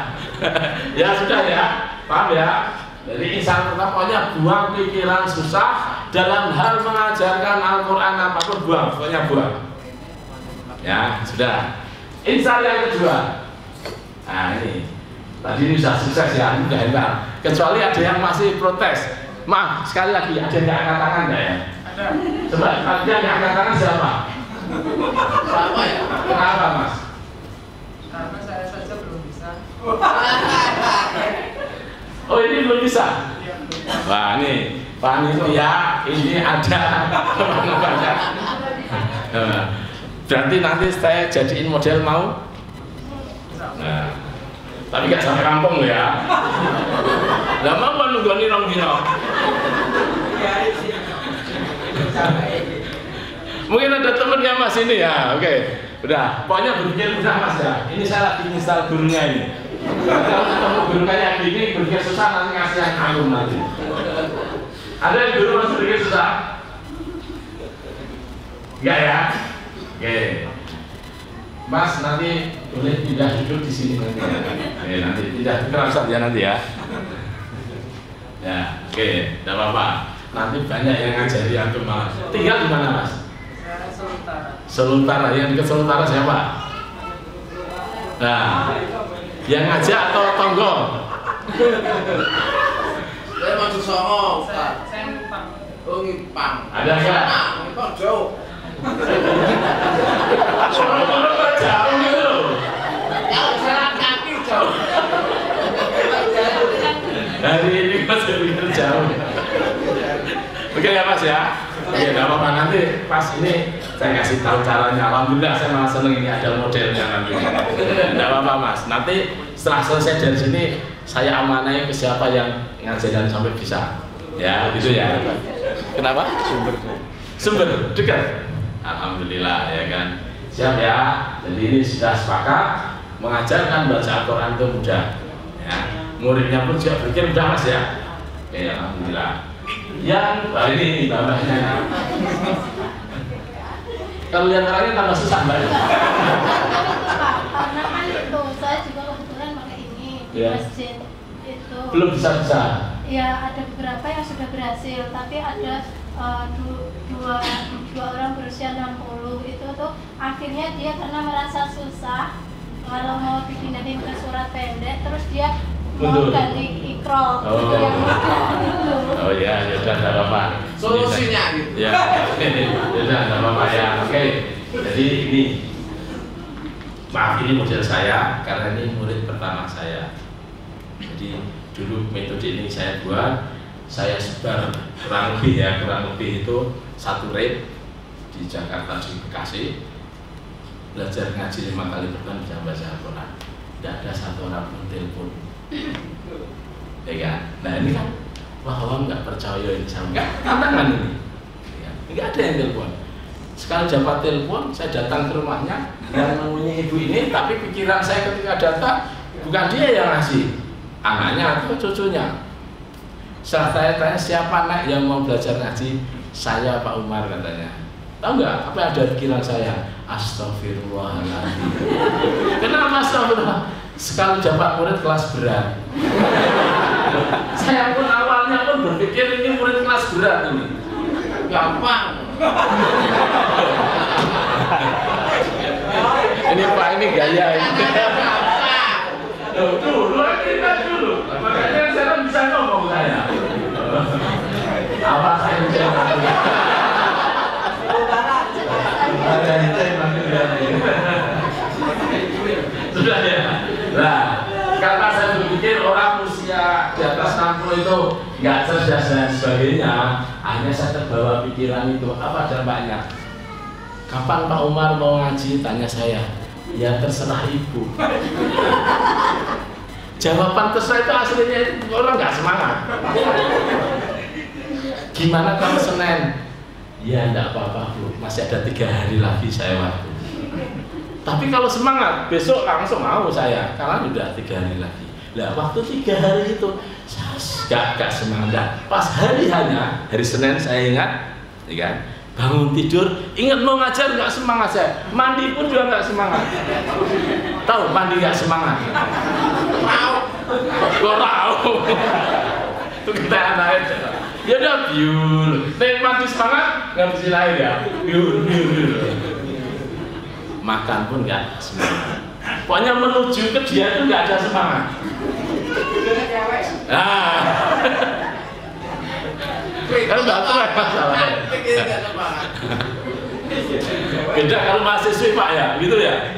Ya sudah ya, paham ya. Jadi insan pertama pokoknya buang pikiran susah dalam hal mengajarkan Al-Quran apapun, buang, pokoknya buang. Ya sudah. Insan yang kedua, nah ini tadi ini sudah sukses ya, ini sudah enak. Kecuali ada yang masih protes. Maaf sekali lagi, ada yang nggak angkat tangan nggak ya? Ada. Coba ada yang angkat tangan siapa? Siapa ya? Kenapa Mas? Karena saya saja belum bisa. Oh ini belum bisa? Wah ini panitia ini ada banyak. Berarti nanti saya jadiin model mau? Nah, tapi nggak sampai kampung ya. Lah mau nunggu nih rong dino. Mungkin ada temennya Mas ini ya, oke. Udah, pokoknya berpikir mudah Mas ya. Ini saya lagi install gurunya ini. Kalau ketemu guru kayak gini, berpikir susah nanti ngasih yang kalung nanti. Ada yang guru Mas berpikir susah? Enggak ya? Oke. Mas nanti boleh pindah duduk di sini nanti. Oke, nanti pindah kerasa ya nanti ya. Ya, oke, tidak apa-apa. Nanti banyak yang ngajari antum malah. Tinggal di mana Mas? Solo Utara. Yang dekat Solo Utara siapa? Nah, yang ngajak atau tonggo? Saya maju Songo, Pak. Saya Ngipang. Oh, Ngipang. Ada nggak? Ngipang jauh. Solo jauh gitu. Jauh jalan kaki jauh. Hari ini Mas berpikir jauh. Oke ya Mas ya. Oke, tidak apa-apa, nanti pas ini saya kasih tahu caranya. Alhamdulillah saya malah seneng ini ada modelnya nanti. Tidak apa-apa Mas. Nanti setelah selesai dari sini saya amanai ke siapa yang ngajarin sampai bisa. Ya, gitu ya. Kenapa? Sumber dekat. Alhamdulillah ya kan. Siap ya. Jadi ini sudah sepakat mengajarkan baca Al-Quran itu mudah. Ya. Muridnya pun juga berpikir mudah Mas ya. Oke, alhamdulillah. Yang ini tambahnya. Kalau lihat orangnya tambah susah Mbak. Karena kan itu saya juga kebetulan pakai ini di Ya. masjid itu. Belum bisa. Ya ada beberapa yang sudah berhasil, tapi ada dua orang berusia 60 itu tuh akhirnya dia karena merasa susah kalau mau dipindahin ke surat pendek, terus dia mau Betul. ganti ikrol yang mudah itu. Oh ya, ya sudah tidak apa-apa. Solusinya gitu. Ya, sudah tidak apa-apa ya. Oke, jadi ini maaf ini model saya karena ini murid pertama saya. Jadi dulu metode ini saya buat saya sebar kurang lebih itu 1 rate di Jakarta, di Bekasi, belajar ngaji 5 kali berbulan bisa baca Al-Quran. Tidak ada 1 orang pun telepon, ya kan? Nah ini kan, wah awam nggak percaya ini sama, nggak tantangan ini, ya. Nggak ada yang telepon. Sekali dapat telepon, saya datang ke rumahnya yang namanya ibu ini, tapi pikiran saya ketika datang bukan dia yang ngasih, anaknya atau cucunya. Setelah saya tanya siapa anak yang mau belajar ngaji, saya Pak Umar katanya. Tahu nggak apa yang ada pikiran saya? Astagfirullahaladzim. Kenapa astagfirullah? Sekali dapat murid kelas berat. Saya pun awalnya pun berpikir ini murid kelas berat ini. Gampang. Ini Pak, ini gaya ini. Dulu kita dulu. Makanya saya bisa ngomong saya. Apa saya bisa ngomong? Sudah ya. Nah, karena saya berpikir orang usia di atas 60 itu nggak cerdas dan sebagainya, akhirnya saya terbawa pikiran itu. Apa dampaknya? Kapan Pak Umar mau ngaji? Tanya saya. Ya terserah ibu. Jawaban terserah itu aslinya itu orang nggak semangat. Gimana kalau Senin? Ya enggak apa-apa Bu, masih ada 3 hari lagi saya waktu. Tapi kalau semangat, besok langsung mau saya, karena sudah 3 hari lagi. Nah waktu 3 hari itu, saya gak semangat. Pas hari Senin saya ingat, ya kan? Bangun tidur, ingat mau ngajar nggak semangat saya. Mandi pun juga nggak semangat. Tahu mandi nggak semangat? Tahu. Itu kita anak. Ya udah biul, mati semangat nggak bisa lain ya, biul. Makan pun nggak semangat. Pokoknya menuju ke dia itu nggak ada semangat. Kan nggak tahu masalah. Beda kalau mahasiswi Pak ya, gitu ya.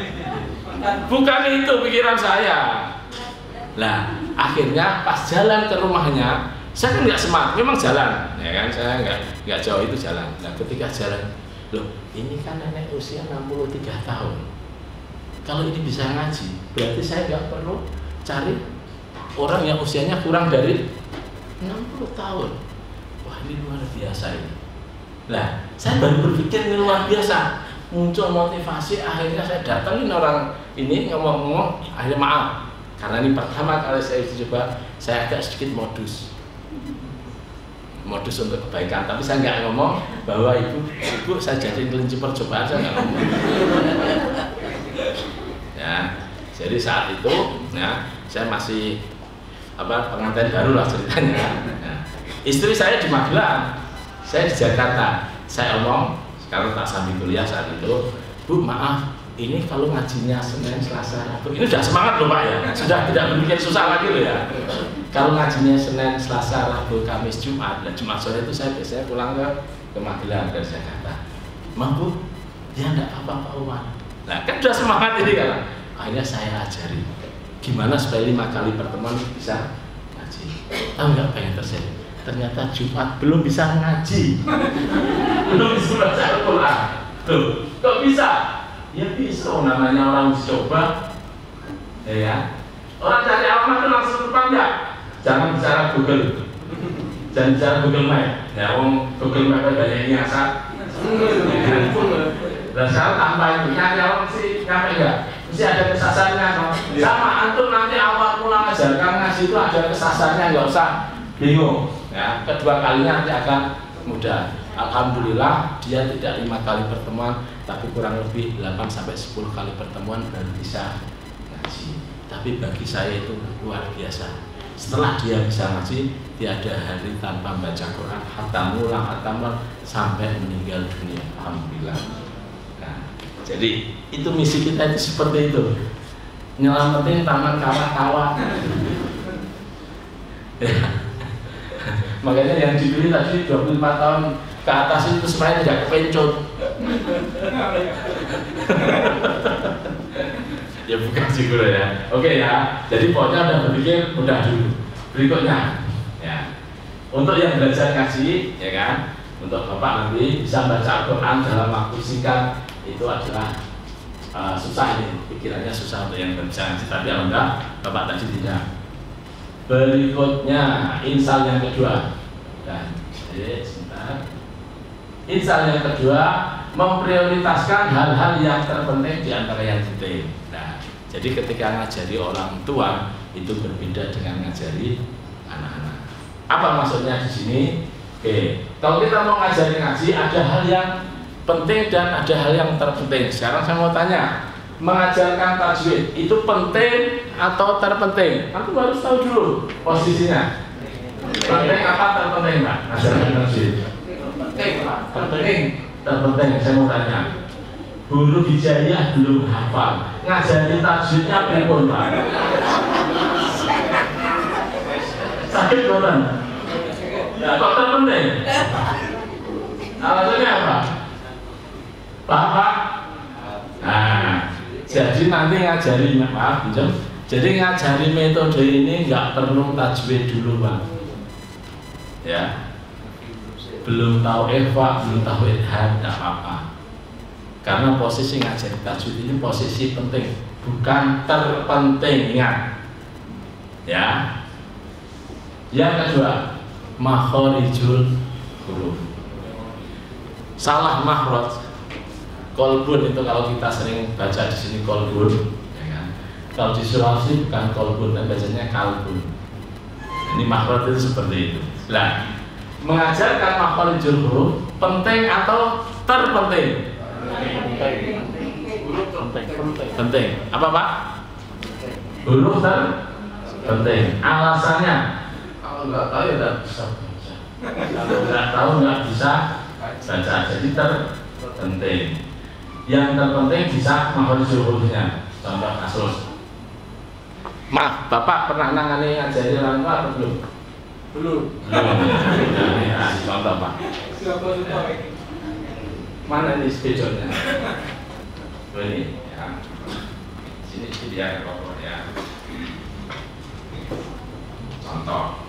Bukan itu pikiran saya. Lah akhirnya pas jalan ke rumahnya. Saya kan nggak semangat, memang jalan, ya kan? Saya nggak jauh itu jalan. Nah, ketika jalan, loh, ini kan nenek usia 63 tahun. Kalau ini bisa ngaji, berarti saya nggak perlu cari orang yang usianya kurang dari 60 tahun. Wah, ini luar biasa ini. Nah, saya baru berpikir ini luar biasa. Muncul motivasi, akhirnya saya datangin orang ini ngomong-ngomong, akhirnya maaf. Karena ini pertama kali saya coba, saya agak sedikit modus untuk kebaikan, tapi saya nggak ngomong bahwa ibu saya jadi kelinci percobaan, saya nggak ngomong. Ya, jadi saat itu, ya, saya masih pengantin baru lah ceritanya. Ya. Istri saya di Magelang, saya di Jakarta. Saya omong, sekarang tak sambil kuliah saat itu, Bu maaf, ini kalau ngajinya Senin, Selasa, Rabu, ini sudah semangat loh Pak ya, sudah tidak berpikir susah lagi loh ya. Kalau ngajinya Senin, Selasa, Rabu, Kamis, Jumat, dan Jumat sore itu saya biasanya pulang ke Magelang dari Jakarta. Mampu? Ya enggak apa-apa Pak Umar. Nah kan sudah semangat ini kan. Akhirnya saya ajari gimana supaya 5 kali pertemuan bisa ngaji. Tahu nggak apa yang terjadi? Ternyata Jumat belum bisa ngaji, belum bisa baca Al-Quran. Tuh, kok bisa? Ya bisa, namanya orang coba. Ya, orang cari alamat itu langsung depan ya. Jangan bicara Google, jangan bicara Google Map. Ya, Google Map banyak nyasar. Dan sekarang tambah itu nyanyi orang sih nyampe enggak? Mesti ada kesasarnya. Sama antum nanti awal mula ngajarkan ngaji itu ada kesasarnya, nggak usah bingung. Ya, kedua kalinya nanti akan mudah. Alhamdulillah dia tidak 5 kali pertemuan, tapi kurang lebih 8-10 kali pertemuan baru bisa ngaji. Tapi bagi saya itu luar biasa. Setelah dia bisa ngaji, tiada hari tanpa baca Quran, hatam sampai meninggal dunia. Alhamdulillah. Nah, jadi itu misi kita itu seperti itu. Nyelamatin taman kawa-kawa. Ya. Makanya yang dibeli tadi 24 tahun ke atas itu sebenarnya tidak kepencut. Ya bukan sih guru ya. Oke ya. Jadi pokoknya udah berpikir udah dulu. Berikutnya, ya Untuk yang belajar ngaji, ya kan, untuk Bapak nanti bisa baca Al-Quran dalam waktu singkat itu adalah susah ini, pikirannya susah untuk yang belajar ngaji. Tapi alhamdulillah Bapak tadi tidak. Berikutnya insal yang kedua. Dan sebentar. Insal yang kedua, memprioritaskan hal-hal yang terpenting di antara yang penting. Nah, jadi ketika ngajari orang tua itu berbeda dengan ngajari anak-anak. Apa maksudnya di sini? Oke, kalau kita mau ngajari ngaji ada hal yang penting dan ada hal yang terpenting. Sekarang saya mau tanya, mengajarkan tajwid itu penting atau terpenting? Aku harus tahu dulu posisinya. Penting apa terpenting, Pak? Ngajarkan tajwid. Penting, Pak. Terpenting. Terpenting. Saya mau tanya. Huruf hijaiyah belum hafal. Ngajari tajwidnya pripun, Pak? Sakit boten? Ya, kok terpenting? Alasannya apa? Pak? Nah, jadi nanti ngajari, maaf, jadi ngajari metode ini nggak perlu tajwid dulu, Pak. Ya, belum tahu Eva, belum tahu Idham, nggak apa-apa. Karena posisi ngajari tajwid ini posisi penting, bukan terpenting, ingat. Ya. Yang kedua, makhorijul huruf. Salah makhraj. Kolbun itu kalau kita sering baca di sini kolbun, ya kan? Kalau di Sulawesi bukan kolbun, tapi bacanya kalbun. Ini makhraj itu seperti itu. Nah, mengajarkan makhorijul huruf penting atau terpenting? Penting. Apa, Pak? Huruf terpenting. Alasannya? Kalau nggak tahu ya nggak bisa baca. Kalau nggak tahu nggak bisa baca. Jadi terpenting. Yang terpenting bisa makhorijul hurufnya. Contoh kasus. Maaf, Bapak pernah nangani ngajari orang tua atau belum? Belum. Contoh, Pak. Mana ini spidolnya? Ini ya. Sini dia ya. Contoh.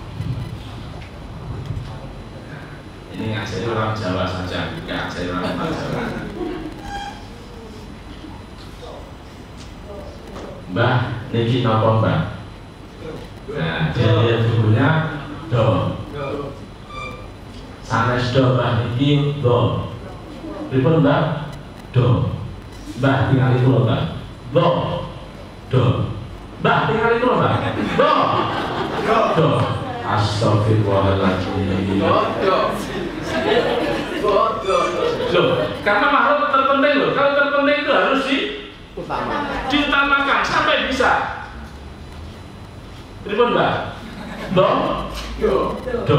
Ini ngajari orang Jawa saja, nggak ngajari orang Jawa. Mbah, niki napa, Mbah? Nah, dia bukunya do. Sanes do, Mbah, niki do. Pripun, Mbah? Do. Mbah tinggal itu loh, Mbah. Do. Do. Mbah tinggal itu loh, Mbah. Do. Do. Astagfirullahaladzim. Loh, karena makhluk terpenting loh. Kalau terpenting itu harus diutamakan sampai bisa. Pripun, Mbak? Do. Do.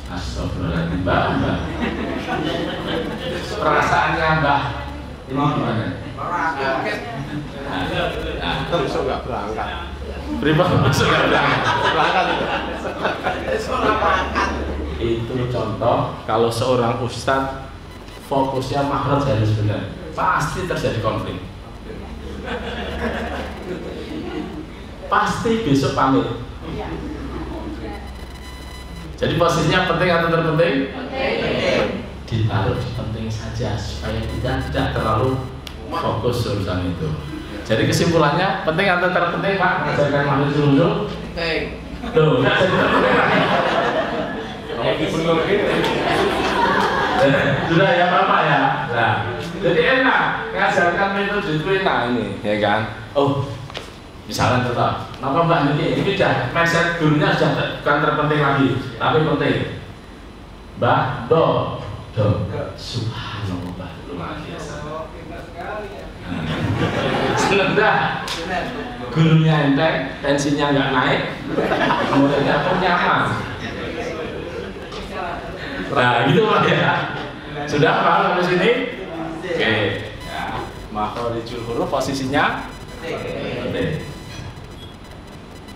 Astagfirullahaladzim, Mbak. Perasaannya Mbak ini gimana? Besok nggak berangkat. Pripun besok nggak berangkat? Berangkat itu. Itu contoh kalau seorang ustadz fokusnya makhraj harus benar, pasti terjadi konflik. Pasti besok pamit. Jadi posisinya penting atau terpenting? Penting. Ditaruh di penting saja supaya kita tidak terlalu fokus urusan itu. Jadi kesimpulannya penting atau terpenting, Pak? Mengajarkan makhluk dulu. Penting. Tuh, nggak jadi terpenting, Pak. Sudah ya Bapak ya. Nah, jadi enak ngajarkan metode itu enak ini, ya kan? Oh, misalnya tetap, kenapa Mbak ini sudah mindset gurunya sudah bukan terpenting lagi, tapi penting. Mbak, do, subhanallah, Mbak, luar biasa. Sebentar, gurunya enteng, tensinya nggak naik, muridnya pun nyaman. Nah, gitu Pak ya. Sudah paham sampai sini? Oke. Ya, makhorijul huruf posisinya penting.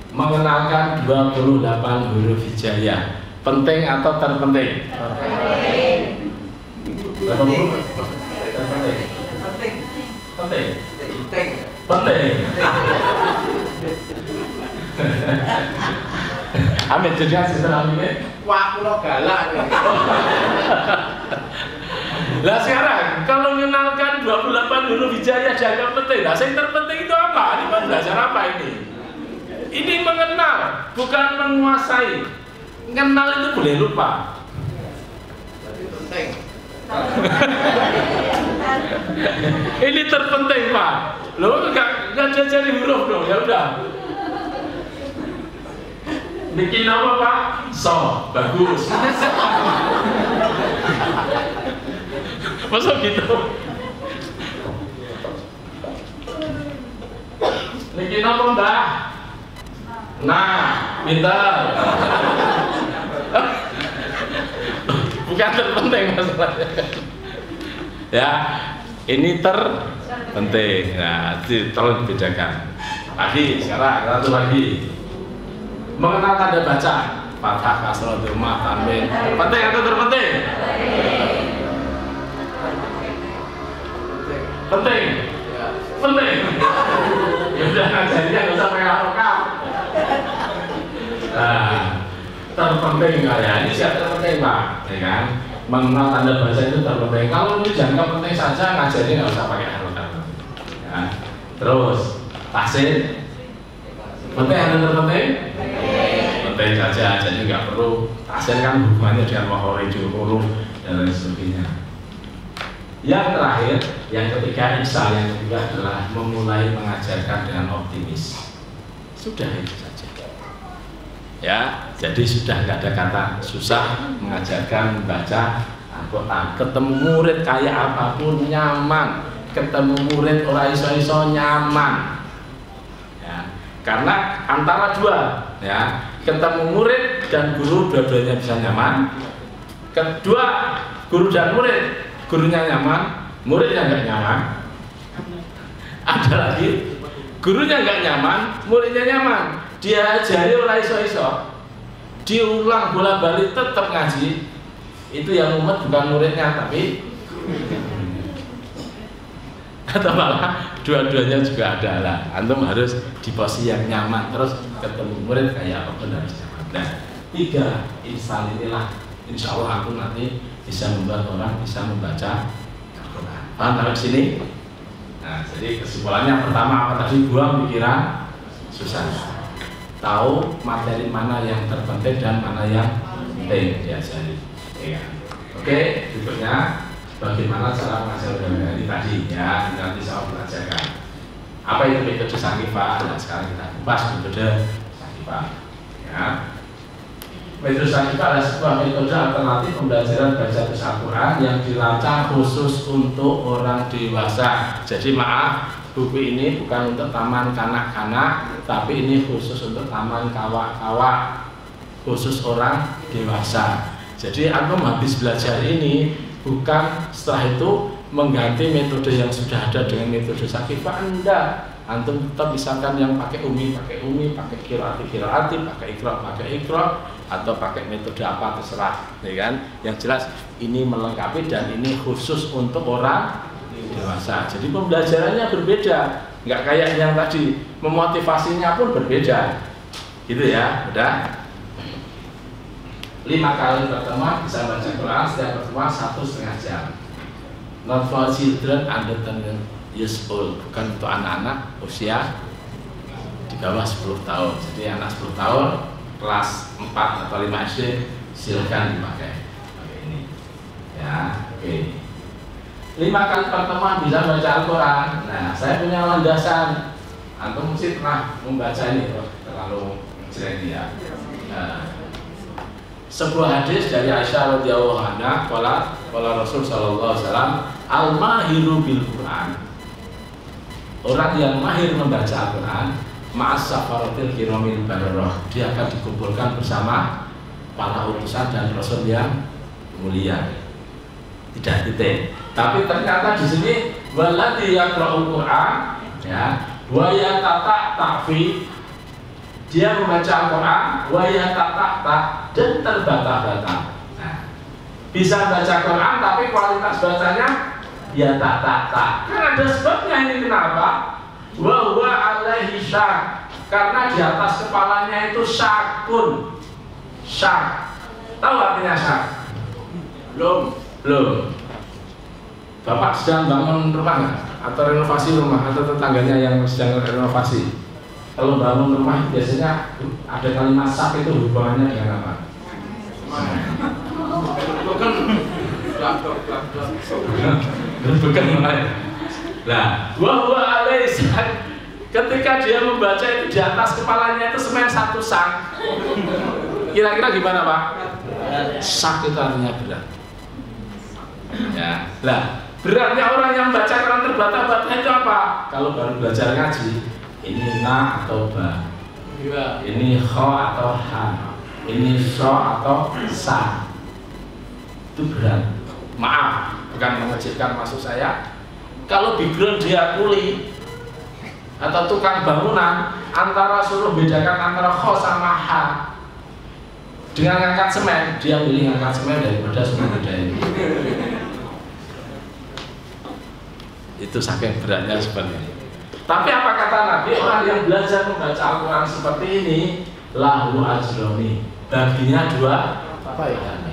Mengenalkan 28 huruf hijaiyah. Penting atau terpenting? Penting. Berapa huruf? Terpenting. Penting. Penting. Penting. Penting. Amin. Jadi hasil ini Wah, kulo galak. Lah sekarang kalau mengenalkan 28 huruf hijaiyah dianggap penting. Lah yang terpenting itu apa? Ini belajar apa ini? Ini mengenal, bukan menguasai. Mengenal itu boleh lupa. Jadi penting. Ini terpenting Pak. Lo nggak diajari huruf dong, ya udah. Bikin apa Pak? So, bagus. Masa gitu? Bikin apa Mbak? Nah, pintar. Bukan terpenting masalahnya. Ya, ini terpenting. Nah, tolong dibedakan. Lagi, sekarang satu lagi. Mengenal tanda baca. Fathah, kasrah, dhammah, tanwin. Penting atau terpenting? Penting. Penting. Ya udah ngajarnya nggak usah pakai lokal. Nah, terpenting ya. Ini siapa terpenting Pak? Ya kan? Mengenal tanda baca itu terpenting. Kalau ini jangka penting saja ngajarnya nggak usah pakai harokat. Ya. Terus tahsin. Penting atau terpenting? Penting saja. Jadi nggak perlu. Tahsin kan hubungannya dengan makhrajul huruf dan lain sebagainya. Yang terakhir, yang ketiga, insya yang kedua adalah memulai mengajarkan dengan optimis. Sudah itu saja. Ya, jadi sudah nggak ada kata susah mengajarkan membaca Al-Quran. Ketemu murid kayak apapun nyaman, ketemu murid orang iso nyaman. Ya, karena antara dua, ya, ketemu murid dan guru dua-duanya bisa nyaman. Kedua, guru dan murid. Gurunya nyaman, muridnya nggak nyaman. Ada lagi, gurunya nggak nyaman, muridnya nyaman. Dia ajari oleh iso-iso, diulang bola-balik tetap ngaji. Itu yang umat bukan muridnya, tapi atau malah dua-duanya juga ada lah. Antum harus di posisi yang nyaman, terus ketemu murid kayak apa benar nyaman. Nah, tiga instan inilah, insya Allah aku nanti bisa membuat orang bisa membaca Al-Quran. Paham sampai sini? Nah, jadi kesimpulannya pertama apa tadi? Buang pikiran susah. Tahu materi mana yang terpenting dan mana yang penting diajari. Ya. Oke, berikutnya bagaimana cara mengajar ini tadi ya, nanti saya belajarkan. Apa itu metode Sakifah? Nah, sekarang kita bahas metode Sakifah. Ya. Metode Sakifah adalah sebuah metode alternatif pembelajaran baca tulis Al-Quran yang dirancang khusus untuk orang dewasa. Jadi maaf, buku ini bukan untuk taman kanak-kanak, tapi ini khusus untuk taman kawak-kawak, khusus orang dewasa. Jadi antum habis belajar ini bukan setelah itu mengganti metode yang sudah ada dengan metode Sakifah, enggak. Antum tetap misalkan yang pakai umi, pakai qiraati, pakai ikra, atau pakai metode apa terserah, ya kan? Yang jelas ini melengkapi dan ini khusus untuk orang dewasa. Jadi pembelajarannya berbeda, nggak kayak yang tadi, memotivasinya pun berbeda, gitu ya. Udah 5 kali pertemuan bisa baca Quran, setiap pertemuan 1,5 jam. Not for children under 10 years old, bukan untuk anak-anak usia di bawah 10 tahun. Jadi anak 10 tahun kelas 4 atau 5 SD silakan dipakai. Oke, ini ya, oke. 5 kali pertemuan bisa baca Al-Quran. Nah, saya punya landasan. Antum mesti pernah membaca ini, terlalu jelek ya. Sebuah hadis dari Aisyah radhiyallahu anha, qala Rasul sallallahu alaihi wasallam, al-mahiru bil Quran. Orang yang mahir membaca Al-Quran, ma'as safaratil kiramil bararah, dia akan dikumpulkan bersama para utusan dan rasul yang mulia. Tidak titik. Tapi ternyata di sini walladzi yaqra'ul Quran, ya, wa yatata ta'fi, dia membaca Al-Quran, wa yatata dan terbata-bata. Nah, bisa baca Quran tapi kualitas bacanya ya tak. Kan ada sebabnya ini, kenapa? Wa huwa alaihi syak, karena di atas kepalanya itu syakun. Syak Tahu artinya sak? Belum. Belum. Bapak sedang bangun rumah nggak? Atau renovasi rumah? Atau tetangganya yang sedang renovasi? Kalau bangun rumah biasanya ada kalimat sak itu hubungannya dengan apa? Bukan. Bukan mulai. Nah, wa alaihissalam ketika dia membaca itu di atas kepalanya itu semen satu sak. Kira-kira gimana Pak? Sak itu artinya berat. Ya, lah beratnya orang yang baca Quran terbata-bata itu apa? Kalau baru belajar ngaji, ini na atau ba, ini kho atau ha, ini so atau sa, itu berat. Maaf, bukan mengecilkan maksud saya. Kalau background dia kuli atau tukang bangunan, antara suruh bedakan antara kho sama ha, dengan ngangkat semen, dia pilih ngangkat semen daripada semen bedain. Itu saking beratnya sebenarnya. Tapi apa kata Nabi, orang yang belajar membaca Al-Quran seperti ini, lahu ajroni, baginya dua kebaikan.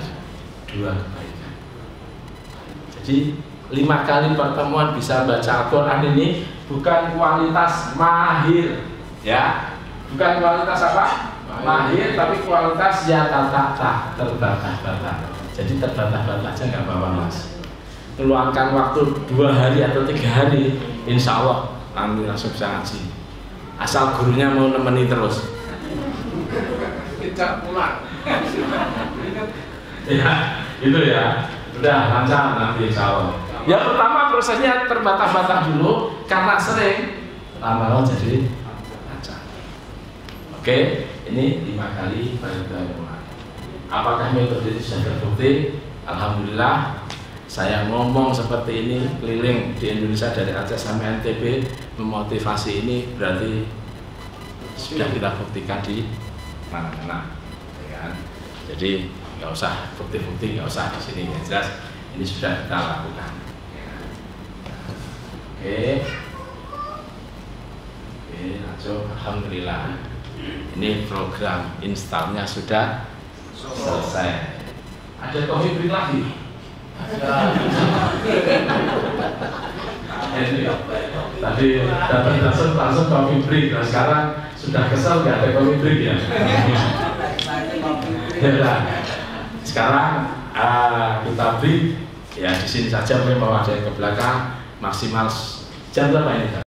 Jadi 5 kali pertemuan bisa baca Al-Quran ini bukan kualitas mahir, ya, bukan kualitas apa? Mahir, tapi kualitas ya tata terbata-bata. Jadi terbata-bata aja nggak apa-apa Mas. Meluangkan waktu 2 hari atau 3 hari, insya Allah nanti langsung bisa ngaji. Asal gurunya mau nemeni terus. Tidak pulang. Ya, itu ya. Udah lancar nanti insya Allah. Yang pertama prosesnya terbata-bata dulu karena sering, lama-lama jadi lancar. Oke, ini 5 kali pertemuan. Apakah metode ini sudah terbukti? Alhamdulillah. Saya ngomong seperti ini keliling di Indonesia dari Aceh sampai NTB memotivasi ini berarti sudah kita buktikan di mana-mana, ya kan? Jadi nggak usah bukti-bukti, nggak usah di sini, yang jelas ini sudah kita lakukan. Oke, lanjut. Alhamdulillah. Ini program installnya sudah selesai. Ada coffee break lagi? Tadi dapat langsung coffee break. Nah, sekarang sudah kesel nggak ada coffee break ya? Ya, sekarang kita break ya di sini saja, memang ada yang ke belakang maksimal jam berapa ini Kak?